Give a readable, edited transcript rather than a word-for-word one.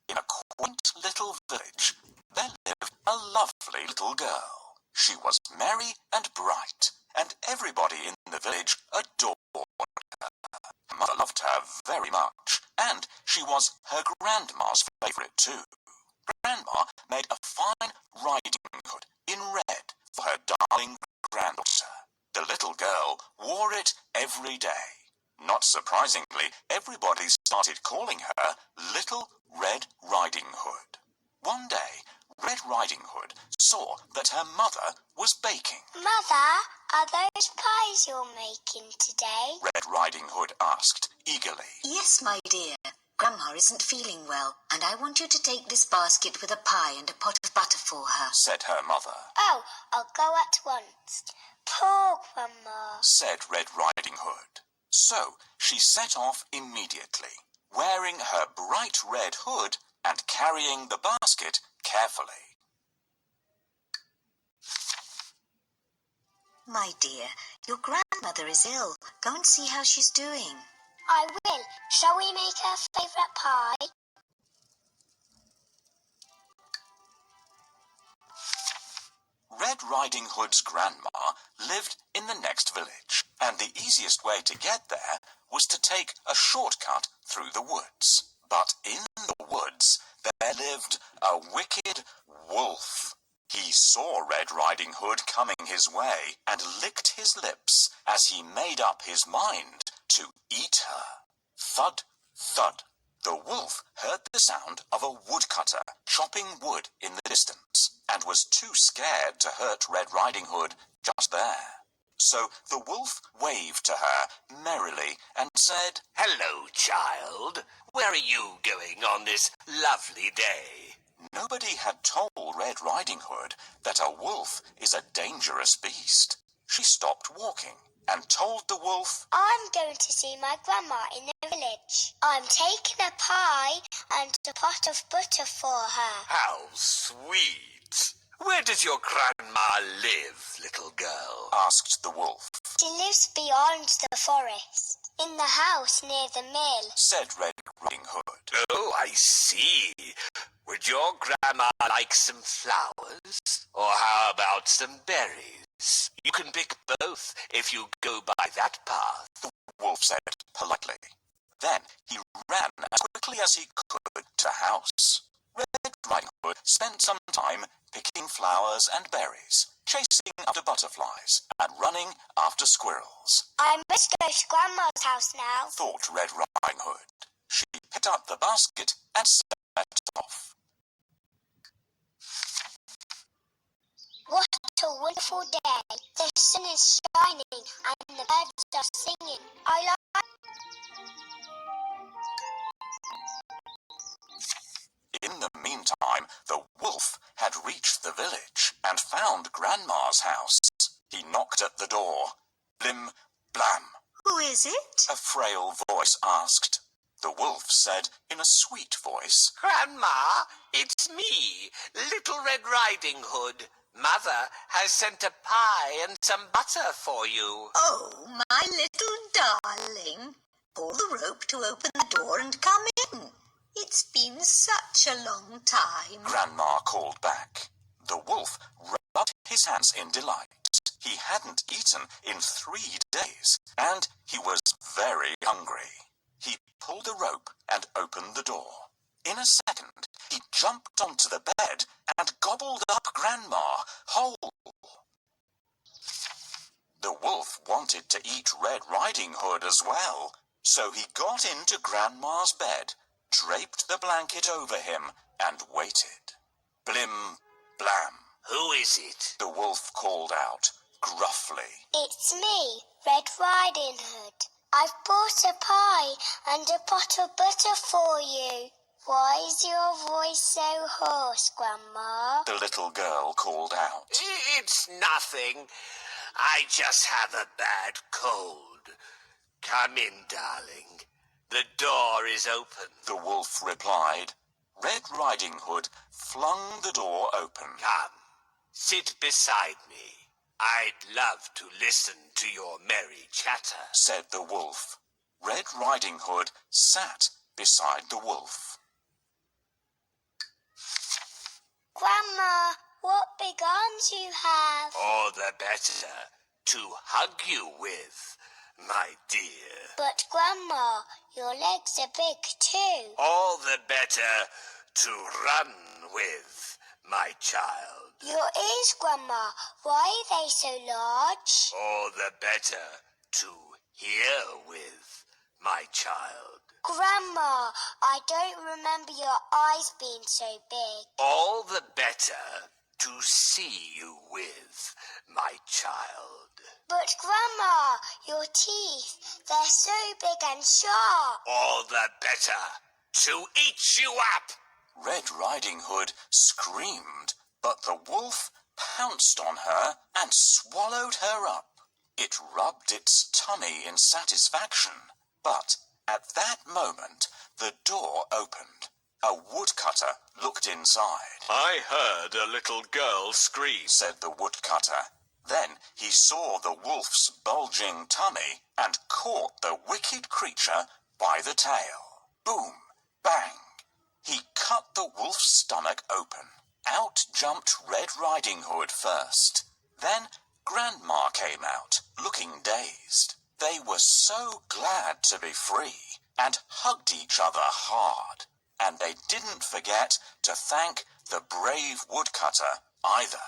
In a quaint little village, there lived a lovely little girl. She was merry and bright, and everybody in the village adored her. Her mother loved her very much, and she was her grandma's favourite too. Grandma made a fine riding hood in red for her darling granddaughter. The little girl wore it every day. Not surprisingly, everybody started calling her Little Red Riding Hood. One day, Red Riding Hood saw that her mother was baking. Mother, are those pies you're making today? Red Riding Hood asked eagerly. Yes, my dear. Grandma isn't feeling well, and I want you to take this basket with a pie and a pot of butter for her, said her mother. Oh, I'll go at once. Poor Grandma, said Red Riding Hood. So she set off immediately, wearing her bright red hood and carrying the basket carefully. My dear, your grandmother is ill. Go and see how she's doing. I will. Shall we make her favourite pie? Red Riding Hood's grandma lived in the next village, and the easiest way to get there was to take a shortcut through the woods. But in the woods there lived a wicked wolf. He saw Red Riding Hood coming his way and licked his lips as he made up his mind to eat her. Thud, thud. The wolf heard the sound of a woodcutter chopping wood in the distance and was too scared to hurt Red Riding Hood just there. So the wolf waved to her merrily and said, "Hello, child. Where are you going on this lovely day?" Nobody had told Red Riding Hood that a wolf is a dangerous beast. She stopped walking and told the wolf, I'm going to see my grandma in the village. I'm taking a pie and a pot of butter for her. How sweet. Where does your grandma live, little girl? asked the wolf. She lives beyond the forest, in the house near the mill, said Red Riding Hood. Oh, I see. Would your grandma like some flowers? Or how about some berries? You can pick both if you go by that path, the wolf said politely. Then he ran as quickly as he could to house. Red Riding Hood spent some time picking flowers and berries, chasing after butterflies, and running after squirrels. I must go to Grandma's house now, thought Red Riding Hood. She picked up the basket and set off. What a wonderful day. The sun is shining and the birds are singing. I like... In the meantime, the wolf had reached the village and found Grandma's house. He knocked at the door. Blim, blam. Who is it? A frail voice asked. The wolf said in a sweet voice, Grandma, it's me, Little Red Riding Hood. Mother has sent a pie and some butter for you. Oh, my little darling. Pull the rope to open the door and come in. It's been such a long time. Grandma called back. The wolf rubbed his hands in delight. He hadn't eaten in 3 days, and he was very hungry. He pulled the rope and opened the door. In a second, he jumped onto the bed and gobbled up Grandma whole. The wolf wanted to eat Red Riding Hood as well, so he got into Grandma's bed, draped the blanket over him, and waited. Blim, blam. Who is it? The wolf called out, gruffly. It's me, Red Riding Hood. I've bought a pie and a pot of butter for you. Why is your voice so hoarse, Grandma? The little girl called out. It's nothing. I just have a bad cold. Come in, darling. The door is open. The wolf replied. Red Riding Hood flung the door open. Come, sit beside me. I'd love to listen to your merry chatter, said the wolf. Red Riding Hood sat beside the wolf. Grandma, what big arms you have. All the better to hug you with, my dear. But Grandma, your legs are big too. All the better to run with, my child. Your ears, Grandma, why are they so large? All the better to hear with, my child. Grandma, I don't remember your eyes being so big. All the better to see you with, my child. But Grandma, your teeth, they're so big and sharp. All the better to eat you up. Red Riding Hood screamed, but the wolf pounced on her and swallowed her up. It rubbed its tummy in satisfaction, but at that moment the door opened. A woodcutter looked inside. I heard a little girl scream, Said the woodcutter. Then he saw the wolf's bulging tummy and caught the wicked creature by the tail. Boom! Bang! He cut the wolf's stomach open. Out jumped Red Riding Hood first. Then Grandma came out, looking dazed. They were so glad to be free and hugged each other hard. And they didn't forget to thank the brave woodcutter either.